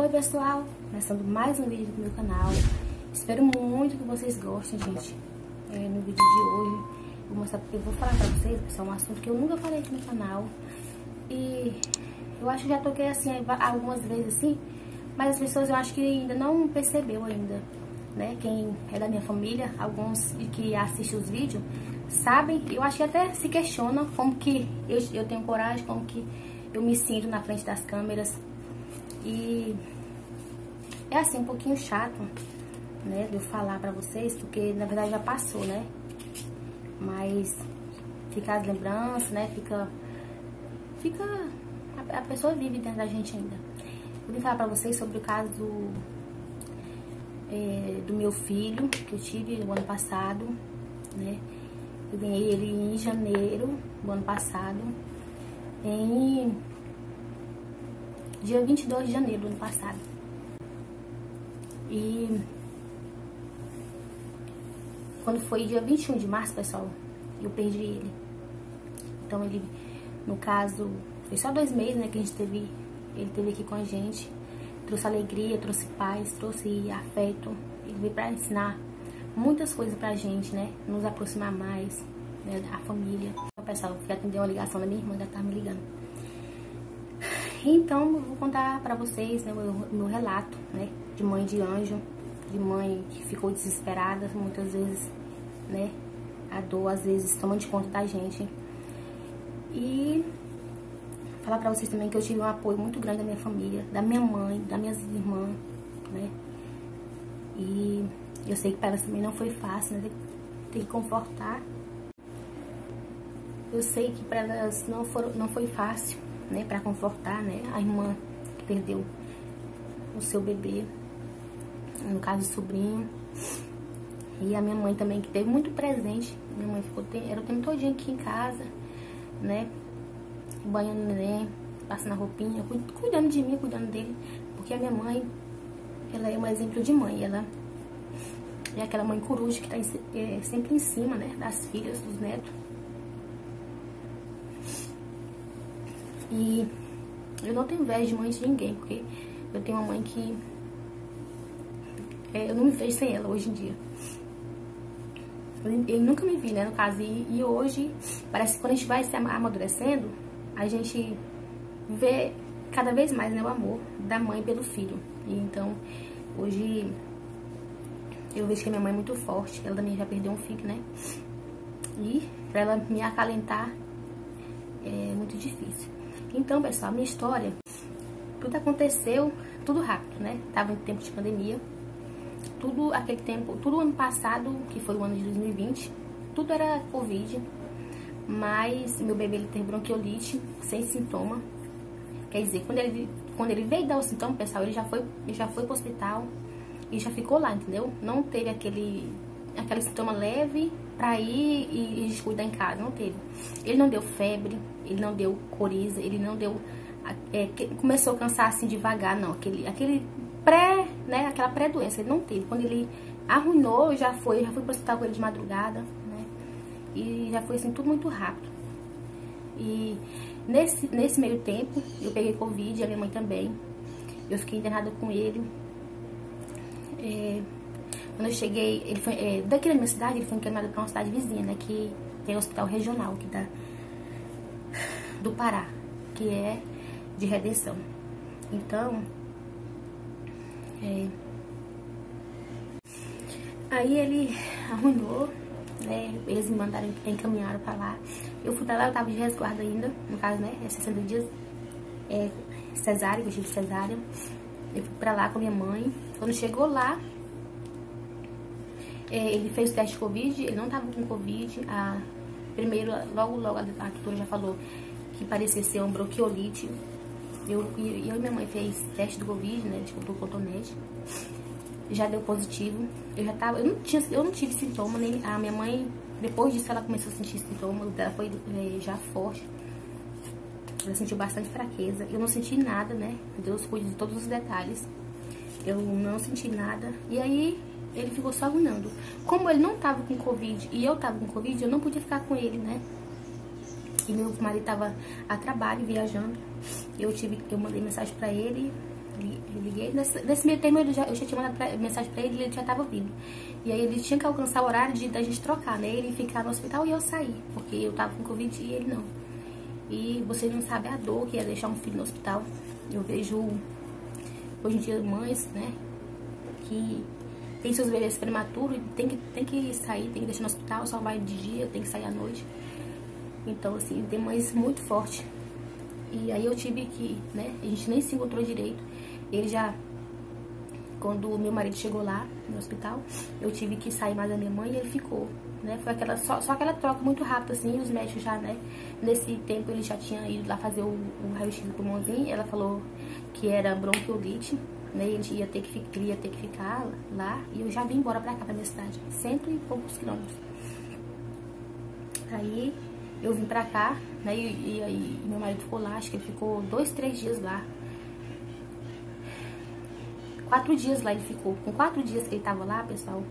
Oi pessoal, começando mais um vídeo do meu canal. Espero muito que vocês gostem, gente. No vídeo de hoje eu vou falar pra vocês, pessoal, um assunto que eu nunca falei aqui no canal. E eu acho que já toquei assim algumas vezes assim, mas as pessoas eu acho que ainda não percebeu ainda, né? Quem é da minha família, alguns que assistem os vídeos sabem, eu acho que até se questionam como que eu tenho coragem, como que eu me sinto na frente das câmeras. E é assim, um pouquinho chato, né, de eu falar pra vocês, porque na verdade já passou, né? Mas fica as lembranças, né? A pessoa vive dentro da gente ainda. Eu vim falar pra vocês sobre o caso do meu filho, que eu tive no ano passado, né? Eu ganhei ele em janeiro do ano passado, em dia 22 de janeiro do ano passado. E quando foi dia 21 de março, pessoal, eu perdi ele. Então ele, no caso, foi só 2 meses, né, que ele teve aqui com a gente. Trouxe alegria, trouxe paz, trouxe afeto. Ele veio pra ensinar muitas coisas pra gente, né, nos aproximar mais, né, da família. Então, pessoal, eu fui atender uma ligação da minha irmã, ela tava me ligando. Então, eu vou contar pra vocês, né, o meu relato, né, de mãe de anjo, de mãe que ficou desesperada muitas vezes, né, a dor às vezes toma de conta da gente. E falar pra vocês também que eu tive um apoio muito grande da minha família, da minha mãe, das minhas irmãs, né, e eu sei que pra elas também não foi fácil, né, ter que confortar. Eu sei que pra elas não foi fácil, né, pra confortar, né, a irmã que perdeu o seu bebê, no caso do sobrinho, e a minha mãe também, que teve muito presente. Minha mãe era o tempo todinho aqui em casa, né, banhando o neném, passando a roupinha, cuidando de mim, cuidando dele, porque a minha mãe, ela é um exemplo de mãe, ela é aquela mãe coruja que tá sempre em cima, né, das filhas, dos netos. E eu não tenho inveja de mãe de ninguém, porque eu tenho uma mãe que eu não me vejo sem ela hoje em dia. Eu nunca me vi, né, no caso. E hoje, parece que quando a gente vai se amadurecendo, a gente vê cada vez mais, né, o amor da mãe pelo filho. E então, hoje, eu vejo que a minha mãe é muito forte. Ela também já perdeu um filho, né? E pra ela me acalentar é muito difícil. Então, pessoal, a minha história, tudo aconteceu, tudo rápido, né? Tava em tempo de pandemia, tudo aquele tempo, tudo ano passado, que foi o ano de 2020, tudo era Covid, mas meu bebê, ele teve bronquiolite, sem sintoma. Quer dizer, quando ele veio dar o sintoma, pessoal, ele já foi pro hospital e já ficou lá, entendeu? Não teve aquele sintoma leve pra ir e cuidar em casa, não teve. Ele não deu febre, ele não deu coriza, ele não deu... começou a cansar assim devagar, não. Aquela pré-doença, ele não teve. Quando ele arruinou, eu já fui pro hospital com ele de madrugada, né? E já foi assim, tudo muito rápido. E nesse meio tempo, eu peguei Covid, a minha mãe também. Eu fiquei internada com ele. Quando eu cheguei, ele foi daqui da minha cidade, ele foi encaminhado para uma cidade vizinha, né, que tem o hospital regional aqui do Pará, que é de Redenção. Então, aí ele arruinou, né, eles me mandaram, encaminharam para lá. Eu fui pra lá, eu tava de resguardo ainda, no caso, né, 60 dias, cesárea, que eu tive cesárea. Eu fui pra lá com minha mãe. Quando chegou lá, ele fez o teste de Covid, ele não tava com Covid. Primeiro, logo a doutora já falou que parecia ser um bronquiolite. Eu e minha mãe fez teste do Covid, né, do cotonete. Já deu positivo. Eu não tive sintoma, nem a minha mãe, depois disso ela começou a sentir sintomas, dela foi já forte. Ela sentiu bastante fraqueza. Eu não senti nada, né? Deus cuida de todos os detalhes. Eu não senti nada. E aí, ele ficou só arruinando. Como ele não tava com Covid e eu tava com Covid, eu não podia ficar com ele, né? E meu marido tava a trabalho, viajando. Eu mandei mensagem pra ele Eu liguei. Nesse meio tempo eu já tinha mandado mensagem pra ele já tava vindo. E aí ele tinha que alcançar o horário da gente trocar, né? Ele ficar no hospital e eu sair, porque eu tava com Covid e ele não. E vocês não sabem a dor que é deixar um filho no hospital. Eu vejo hoje em dia mães, né, que tem seus bebês prematuros, tem que sair, tem que deixar no hospital, só vai de dia, tem que sair à noite. Então, assim, tem mães muito fortes. E aí eu tive que, né, a gente nem se encontrou direito. Ele já, quando o meu marido chegou lá no hospital, eu tive que sair mais da minha mãe e ele ficou, né? Foi só aquela troca muito rápida, assim, os médicos já, né? Nesse tempo ele já tinha ido lá fazer o raio-x do pulmãozinho, ela falou que era bronquiolite, né? Ele ia ter que ficar lá e eu já vim embora pra cá, pra minha cidade, 100 e poucos quilômetros. Aí eu vim pra cá, né? E aí meu marido ficou lá, acho que ele ficou 2, 3 dias lá. 4 dias lá ele ficou. Com 4 dias que ele tava lá, pessoal,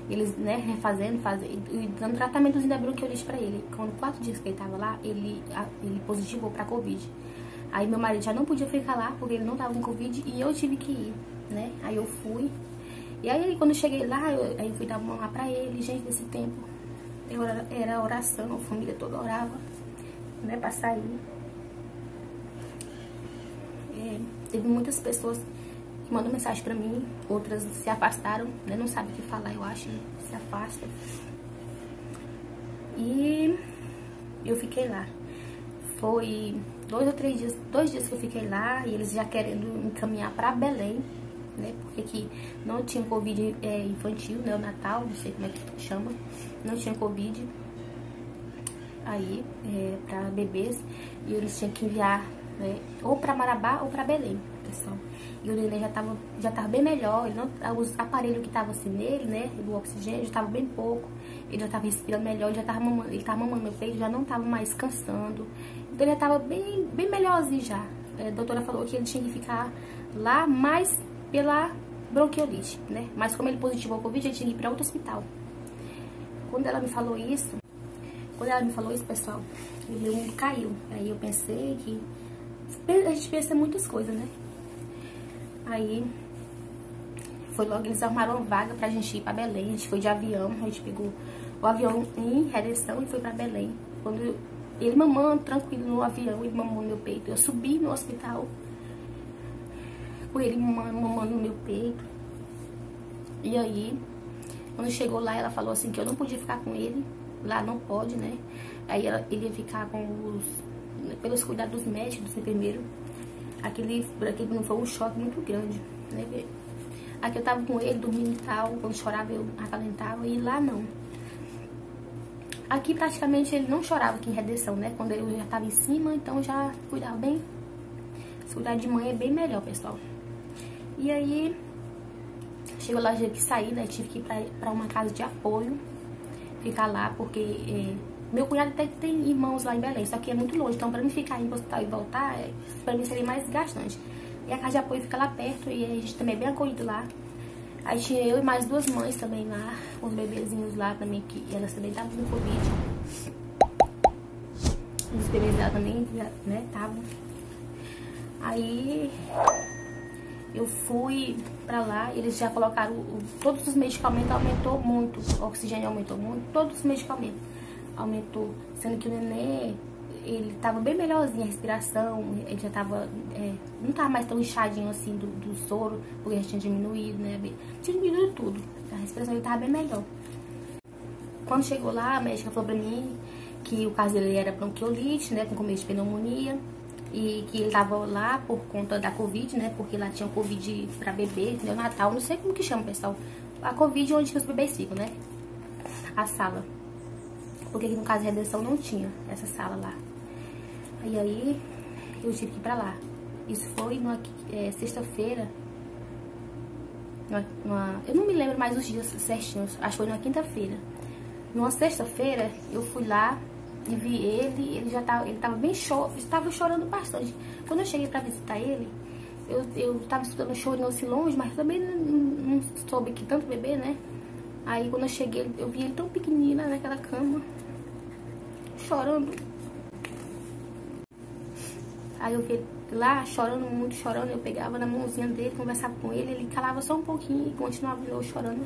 eles, né, refazendo, dando tratamentozinho da bronquiolite pra ele. Quando 4 dias que ele tava lá, ele positivou pra Covid. Aí meu marido já não podia ficar lá, porque ele não tava com Covid, e eu tive que ir, né? Aí eu fui. E aí quando eu cheguei lá, aí eu fui dar uma lá pra ele. Gente, nesse tempo, era oração, a família toda orava, né, pra sair. Teve muitas pessoas que mandam mensagem pra mim, outras se afastaram, né, não sabem o que falar, eu acho, se afastam. E eu fiquei lá. Foi 2 ou 3 dias, 2 dias que eu fiquei lá, e eles já querendo me encaminhar pra Belém, né, porque aqui não tinha Covid infantil, né, o Natal, não sei como é que chama, não tinha Covid aí pra bebês, e eles tinham que enviar, né, ou pra Marabá ou pra Belém, pessoal. E o neném já tava bem melhor, ele não, os aparelhos que estavam assim nele, né, do oxigênio, já tava bem pouco, ele já tava respirando melhor, ele tava mamando meu peito, já não tava mais cansando, então ele já tava bem melhorzinho já. A doutora falou que ele tinha que ficar lá mais pela bronquiolite, né, mas como ele positivou o Covid, ele tinha que ir pra outro hospital. Quando ela me falou isso, pessoal, o meu mundo caiu. Aí eu pensei que a gente pensa muitas coisas, né? Aí foi logo, eles arrumaram uma vaga pra gente ir pra Belém. A gente foi de avião, a gente pegou o avião em Redenção e foi pra Belém. Quando ele mamando tranquilo no avião, ele mamou no meu peito. Eu subi no hospital com ele mamando no meu peito. E aí, quando chegou lá, ela falou assim que eu não podia ficar com ele. Lá não pode, né? Aí ele ia ficar pelos cuidados dos médicos, dos enfermeiros. Aquele não foi um choque muito grande, né? Aqui eu tava com ele, dormindo e tal. Quando chorava, eu acalentava. E lá não. Aqui praticamente ele não chorava aqui em Redenção, né? Quando eu já tava em cima, então eu já cuidava bem. Se cuidar de mãe é bem melhor, pessoal. E aí, chegou lá, tive que sair, né? Tive que ir pra uma casa de apoio. Ficar lá, porque meu cunhado até tem irmãos lá em Belém, só que é muito longe, então pra mim ficar em hospital e voltar, pra mim seria mais desgastante. E a casa de apoio fica lá perto, e a gente também é bem acolhido lá. Aí tinha eu e mais 2 mães também lá, com os bebezinhos lá também, que elas também estavam com Covid. Os bebês lá também, né, estavam. Aí eu fui pra lá, eles já colocaram todos os medicamentos, aumentou muito, o oxigênio aumentou muito, todos os medicamentos aumentou, sendo que o neném, ele tava bem melhorzinho, a respiração, ele já tava, não tava mais tão inchadinho assim do soro, porque já tinha diminuído, né, tinha diminuído tudo, a respiração dele tava bem melhor. Quando chegou lá, a médica falou pra mim que o caso dele era bronquiolite, né, com começo de pneumonia, e que ele tava lá por conta da Covid, né, porque lá tinha Covid pra bebê, neonatal, não sei como que chama, pessoal, a Covid onde os bebês ficam, né, a sala, porque aqui no caso de Redenção não tinha essa sala lá. E aí eu tive que ir pra lá. Isso foi numa sexta-feira, eu não me lembro mais os dias certinhos, acho que foi numa quinta-feira. Numa sexta-feira eu fui lá e vi ele tava bem estava chorando bastante. Quando eu cheguei pra visitar ele, eu tava escutando chorinho assim longe, mas também não soube que tanto bebê, né? Aí quando eu cheguei, eu vi ele tão pequenininho naquela cama, chorando. Aí eu vi ele lá chorando, muito chorando. Eu pegava na mãozinha dele, conversava com ele. Ele calava só um pouquinho e continuava de novo chorando.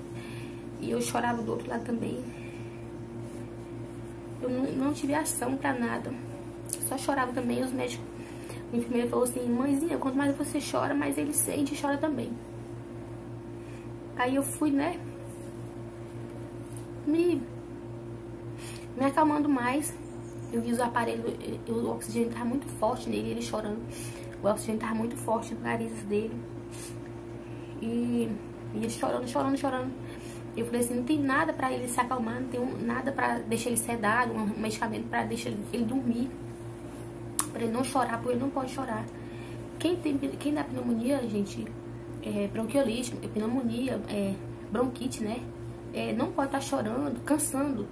E eu chorava do outro lado também. Eu não tive ação pra nada. Só chorava também. Os médicos, o enfermeiro falou assim: mãezinha, quanto mais você chora, mais ele sente e chora também. Aí eu fui, né, me acalmando mais. Eu vi os aparelhos, o oxigênio tava muito forte nele, ele chorando. O oxigênio tava muito forte no nariz dele. E ele chorando, chorando, chorando. Eu falei assim: não tem nada pra ele se acalmar, não tem nada pra deixar ele sedado, um medicamento pra deixar ele dormir, pra ele não chorar, porque ele não pode chorar. Quem dá pneumonia, gente, bronquiolite, pneumonia, bronquite, né? Não pode estar chorando, cansando,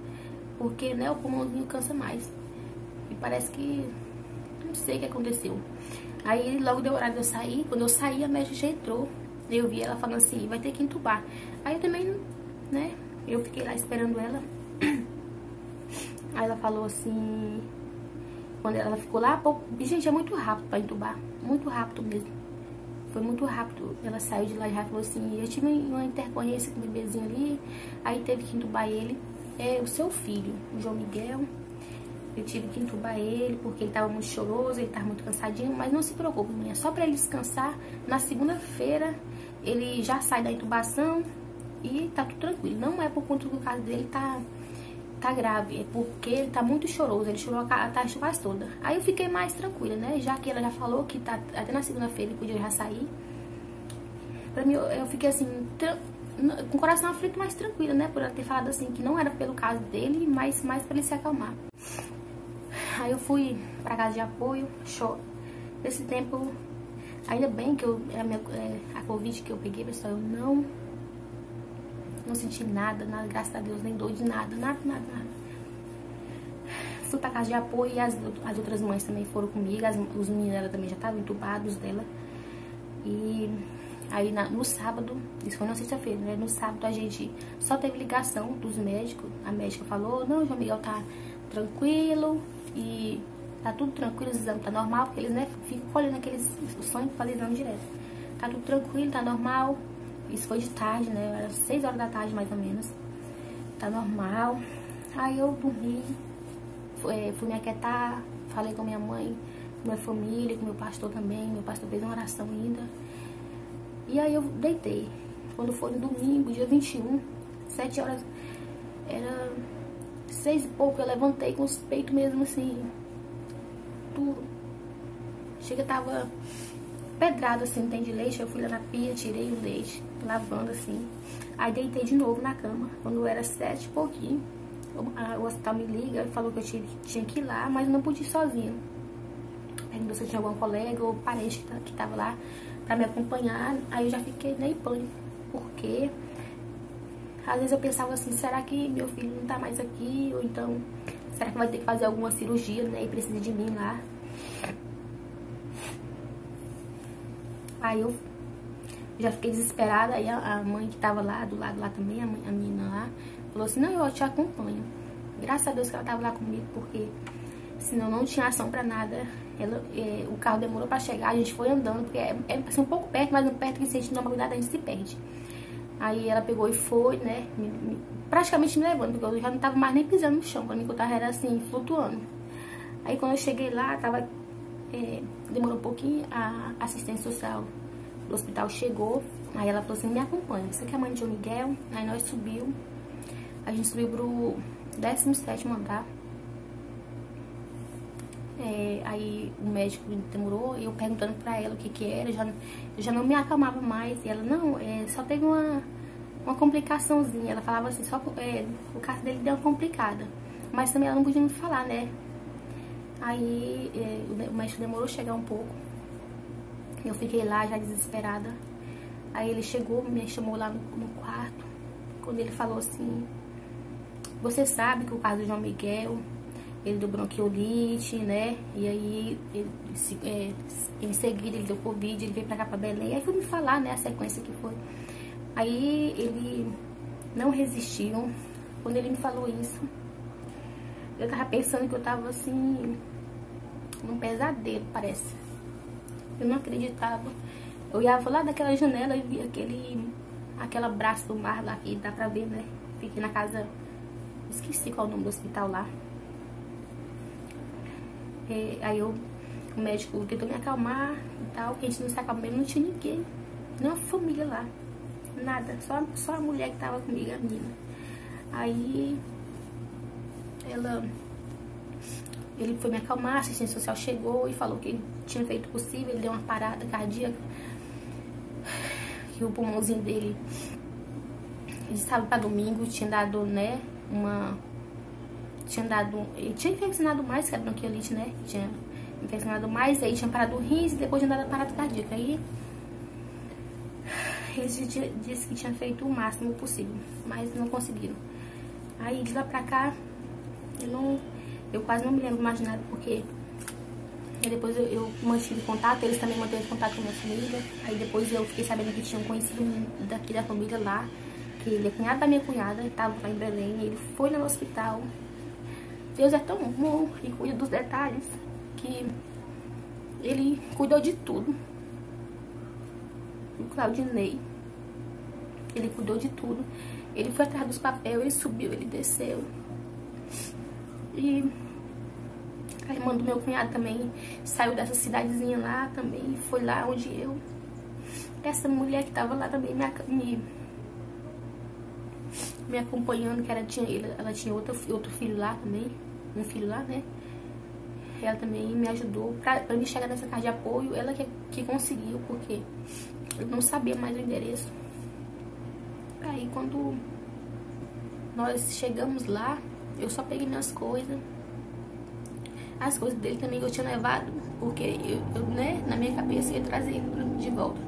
porque, né, o pulmãozinho cansa mais. E parece que, não sei o que aconteceu. Aí logo deu horário de eu sair. Quando eu saí, a médica já entrou. Eu vi ela falando assim: vai ter que entubar. Aí eu também, né, eu fiquei lá esperando ela. Aí ela falou assim, quando ela ficou lá, pô, gente, é muito rápido pra entubar, muito rápido mesmo. Foi muito rápido. Ela saiu de lá e já falou assim: eu tive uma intercorrência com o bebezinho ali, aí teve que entubar ele. É o seu filho, o João Miguel. Eu tive que entubar ele porque ele tava muito choroso, ele tava muito cansadinho, mas não se preocupe, menina, só pra ele descansar. Na segunda-feira ele já sai da intubação e tá tudo tranquilo. Não é por conta do caso dele tá grave, é porque ele tá muito choroso, ele chorou a tarde quase toda. Aí eu fiquei mais tranquila, né, já que ela já falou que tá, até na segunda-feira ele podia já sair. Pra mim, eu fiquei assim, com o coração aflito, mais tranquila, né, por ela ter falado assim, que não era pelo caso dele, mas mais pra ele se acalmar. Aí eu fui pra casa de apoio, nesse tempo, ainda bem que a Covid que eu peguei, pessoal, eu não senti nada, graças a Deus, nem dor de nada. Fui pra casa de apoio e as outras mães também foram comigo, os meninos dela também já estavam entubados dela. E aí no sábado, isso foi na sexta-feira, né, no sábado a gente só teve ligação dos médicos. A médica falou: não, o João Miguel tá tranquilo e tá tudo tranquilo, os exames tá normal, porque eles, né, ficam olhando aqueles sonhos pra fazer exame direto. Tá tudo tranquilo, tá normal. Isso foi de tarde, né, era 6 horas da tarde mais ou menos. Tá normal. Aí eu dormi, fui me aquietar, falei com minha mãe, com minha família, com meu pastor também. Meu pastor fez uma oração ainda. E aí eu deitei. Quando foi no domingo, dia 21, 7 horas, era 6 e pouco, eu levantei com os peitos mesmo assim, tudo. Chega, tava pedrado assim, não tem de leite. Eu fui lá na pia, tirei o leite, lavando assim. Aí deitei de novo na cama. Quando era 7 e pouquinho, o hospital me liga e falou que eu tinha que ir lá, mas eu não pude ir sozinha. Perguntou se eu tinha algum colega ou parente que tava lá pra me acompanhar. Aí eu já fiquei nem em pânico, porque às vezes eu pensava assim: será que meu filho não tá mais aqui? Ou então, será que vai ter que fazer alguma cirurgia, né, e precisa de mim lá? Aí eu já fiquei desesperada. Aí a mãe que tava lá, do lado lá também, a menina lá, falou assim: não, eu te acompanho. Graças a Deus que ela tava lá comigo, porque senão não tinha ação pra nada. O carro demorou pra chegar, a gente foi andando, porque é assim, um pouco perto, mas não perto que se a gente não tomar cuidado, a gente se perde. Aí ela pegou e foi, né, praticamente me levando, porque eu já não tava mais nem pisando no chão, pra mim que eu tava era assim, flutuando. Aí quando eu cheguei lá, demorou um pouquinho, a assistência social do hospital chegou. Aí ela falou assim: me acompanha, você que é a mãe de João Miguel? Aí nós a gente subiu pro 17º andar. Aí o médico demorou, eu perguntando pra ela o que era, eu já não me acalmava mais. E ela: não, só teve uma complicaçãozinha. Ela falava assim, só o caso dele deu uma complicada, mas também ela não podia me falar, né. Aí o médico demorou a chegar um pouco. Eu fiquei lá já desesperada. Aí ele chegou, me chamou lá no quarto. Quando ele falou assim: você sabe que o caso do João Miguel, ele deu bronquiolite, né? E aí, em seguida, ele deu Covid, ele veio pra cá, pra Belém. Aí foi me falar, né, a sequência que foi. Aí ele não resistiu. Quando ele me falou isso, eu tava pensando que eu tava assim, num pesadelo, parece. Eu não acreditava. Eu olhava lá daquela janela e via aquela braço do mar lá, que dá pra ver, né? Fiquei na casa, esqueci qual é o nome do hospital lá. Aí o médico tentou me acalmar e tal, que a gente não se acalmou, não tinha ninguém, nenhuma família lá, nada, só a mulher que tava comigo, a menina. Aí ele foi me acalmar, a assistente social chegou e falou que tinha feito o possível, ele deu uma parada cardíaca, que o pulmãozinho dele, de sábado para domingo, tinha dado, né, ele tinha infeccionado mais que a bronquiolite, né, tinha infeccionado mais, aí tinha parado o rins e depois tinha dado a parada cardíaca. Aí eles disse que tinha feito o máximo possível, mas não conseguiram. Aí de lá pra cá, eu quase não me lembro mais nada, porque depois eu mantive contato, eles também mantiveram contato com a minha família. Aí depois eu fiquei sabendo que tinha um conhecido daqui da família lá, que ele é cunhado da minha cunhada, estava lá em Belém, ele foi no hospital. Deus é tão bom e cuida dos detalhes, que ele cuidou de tudo. O Claudinei, ele cuidou de tudo. Ele foi atrás dos papéis, ele subiu, ele desceu. E a irmã do meu cunhado também saiu dessa cidadezinha lá também, foi lá onde eu... Essa mulher que tava lá também me acompanhando, que ela tinha outro filho lá também, um filho lá, né? Ela também me ajudou pra me chegar nessa casa de apoio, ela que conseguiu, porque eu não sabia mais o endereço. Aí quando nós chegamos lá, eu só peguei minhas coisas. As coisas dele também que eu tinha levado, porque eu né, na minha cabeça ia trazer ele de volta.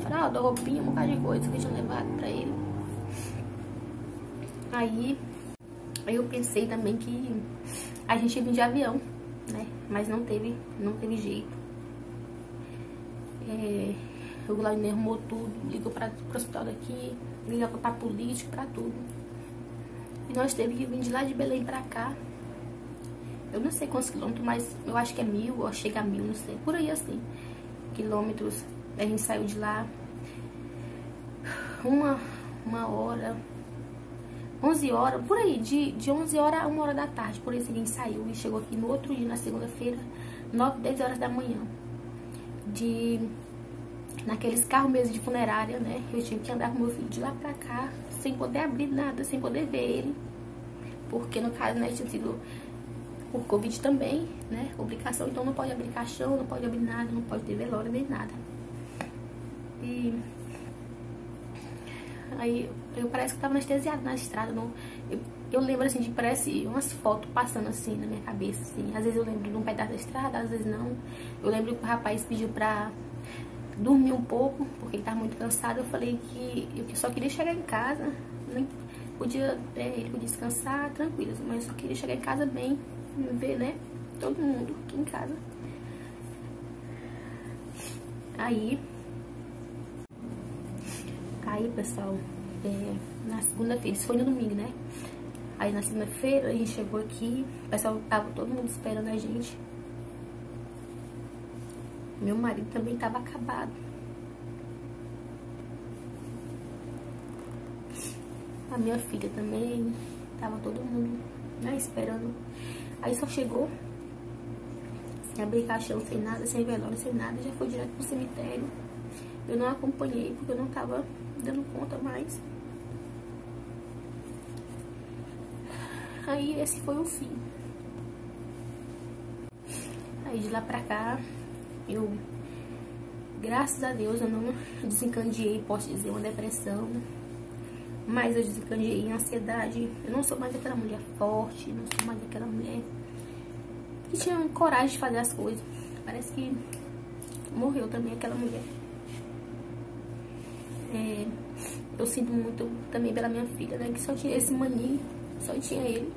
Falei, ó, da roupinha, um bocado de coisa que eu tinha levado pra ele. Aí eu pensei também que a gente ia vir de avião, né? Mas não teve jeito. O Glaudinei arrumou tudo, ligou para o hospital daqui, ligou para político, para tudo. E nós teve que vir de lá de Belém pra cá. Eu não sei quantos quilômetros, mas eu acho que é 1000, ou chega a 1000, não sei. Por aí assim, quilômetros. A gente saiu de lá uma hora, 11 horas, por aí, de 11 horas a 1 hora da tarde. Por aí a gente saiu e chegou aqui no outro dia, na segunda-feira, 9, 10 horas da manhã. Naqueles carros mesmo de funerária, né? Eu tive que andar com meu filho de lá pra cá, sem poder abrir nada, sem poder ver ele. Porque no caso, né, tinha sido por Covid também, né? Complicação, então não pode abrir caixão, não pode abrir nada, não pode ter velório nem nada. E aí eu parece que tava anestesiado na estrada. Eu lembro assim de parece umas fotos passando assim na minha cabeça, assim. Às vezes eu lembro de um pedaço da estrada, às vezes não. Eu lembro que o rapaz pediu pra dormir um pouco, porque ele tava muito cansado. Eu falei que eu só queria chegar em casa, nem podia, ele podia descansar tranquilo, mas eu só queria chegar em casa bem, ver, né, todo mundo aqui em casa. Aí pessoal, na segunda-feira, isso foi no domingo, né? Aí na segunda-feira a gente chegou aqui, o pessoal tava todo mundo esperando a gente. Meu marido também tava acabado. A minha filha também, tava todo mundo, né, esperando. Aí só chegou, sem abrir caixão, sem nada, sem velório, sem nada, já foi direto pro cemitério. Eu não acompanhei porque eu não tava dando conta mais. Aí esse foi o fim. Aí de lá pra cá, graças a Deus, eu não desencadeei, posso dizer, uma depressão. Mas eu desencadeei em ansiedade. Eu não sou mais aquela mulher forte, não sou mais aquela mulher que tinha coragem de fazer as coisas. Parece que morreu também aquela mulher. Eu sinto muito também pela minha filha, né? Que só tinha esse maninho, só tinha ele.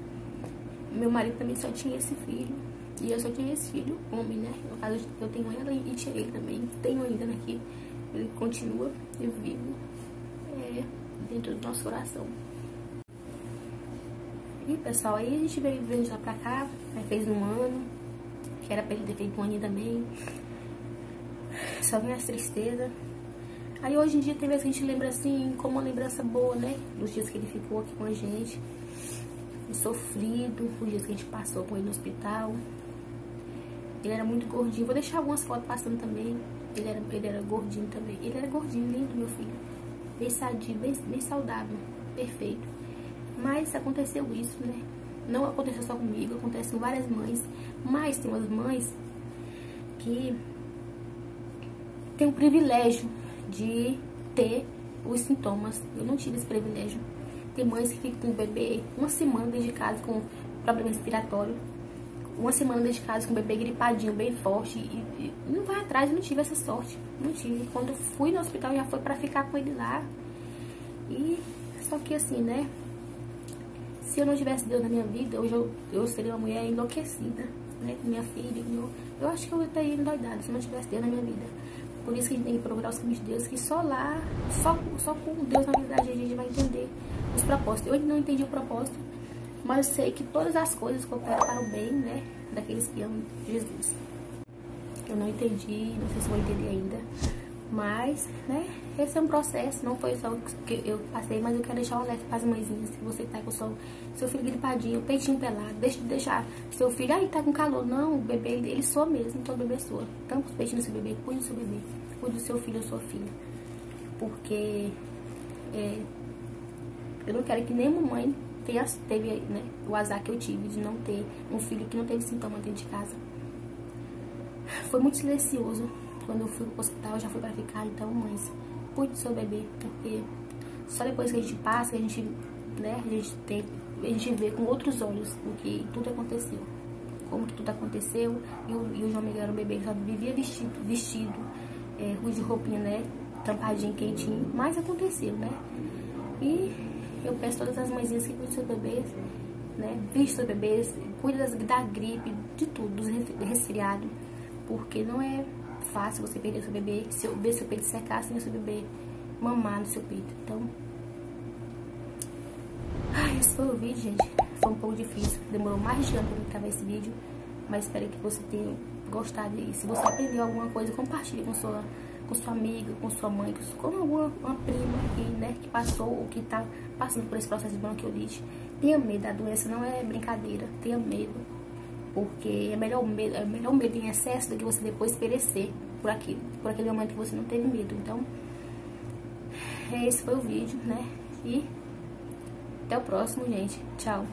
Meu marido também só tinha esse filho. E eu só tinha esse filho, homem, né? No caso, eu tenho ela e tinha ele também. Tenho ainda, né? Que ele continua, eu vivo dentro do nosso coração. E pessoal, aí a gente veio de lá pra cá, aí fez um ano, que era pra ele ter feito um ano também. só vem as tristezas. Aí hoje em dia tem vezes que a gente lembra assim, como uma lembrança boa, né? Dos dias que ele ficou aqui com a gente. O sofrido, os dias que a gente passou com ele no hospital. Ele era muito gordinho. Vou deixar algumas fotos passando também. Ele era gordinho também. Ele era gordinho, lindo, meu filho. Bem sadio, bem saudável. Perfeito. Mas aconteceu isso, né? Não aconteceu só comigo, acontece com várias mães. Mas tem umas mães que tem o privilégio de ter os sintomas. Eu não tive esse privilégio. Tem mães que ficam com o bebê uma semana dentro de casa com problema respiratório, uma semana dentro de casa com o bebê gripadinho, bem forte, e não vai atrás. Eu não tive essa sorte, não tive. Quando eu fui no hospital já foi pra ficar com ele lá. E só que assim, né, se eu não tivesse Deus na minha vida, hoje eu seria uma mulher enlouquecida, né, com minha filha. Eu acho que eu estaria endoidada se não tivesse Deus na minha vida. Por isso que a gente tem que procurar os caminhos de Deus, que só lá, só com Deus, na verdade, a gente vai entender os propósitos. Eu ainda não entendi o propósito, mas eu sei que todas as coisas cooperam para o bem, né, daqueles que amam Jesus. Eu não entendi, não sei se vou entender ainda, mas, né, esse é um processo, não foi só o que eu passei, mas eu quero deixar um alerta para as mãezinhas. Se você tá com seu filho gripadinho, peitinho pelado, deixa de deixar seu filho, aí tá com calor. Não, o bebê, ele soa mesmo, então o bebê soa. Tampa os peitinhos do seu bebê, cuide do seu bebê, cuide do seu filho ou sua filha. Porque eu não quero que nenhuma mãe teve, né, o azar que eu tive de não ter um filho que não teve sintoma dentro de casa. Foi muito silencioso. Quando eu fui pro hospital, eu já fui pra ficar. Então, mães, cuide do seu bebê, porque só depois que a gente passa, a gente, né, a gente vê com outros olhos o que tudo aconteceu. Como que tudo aconteceu. E o João Miguel era um bebê que só vivia vestido, ruim de roupinha, né, tampadinho, quentinho. Mas aconteceu, né. E eu peço a todas as mãezinhas que cuidem dos seus bebês, né, viste seus bebês, cuide da gripe, de tudo, dos resfriados, porque não é fácil você perder seu bebê, ver seu peito secar sem o seu bebê mamar no seu peito. Então, esse foi o vídeo, gente. Foi um pouco difícil, demorou mais de ano para eu gravar esse vídeo, mas espero que você tenha gostado. E se você aprendeu alguma coisa, compartilhe com sua amiga, com sua mãe, com alguma prima que, né, que passou ou que tá passando por esse processo de bronquiolite. Tenha medo, a doença não é brincadeira, tenha medo. Porque é melhor o medo em excesso do que você depois perecer por aquele momento que você não teve medo. Então, esse foi o vídeo, né? E até o próximo, gente. Tchau.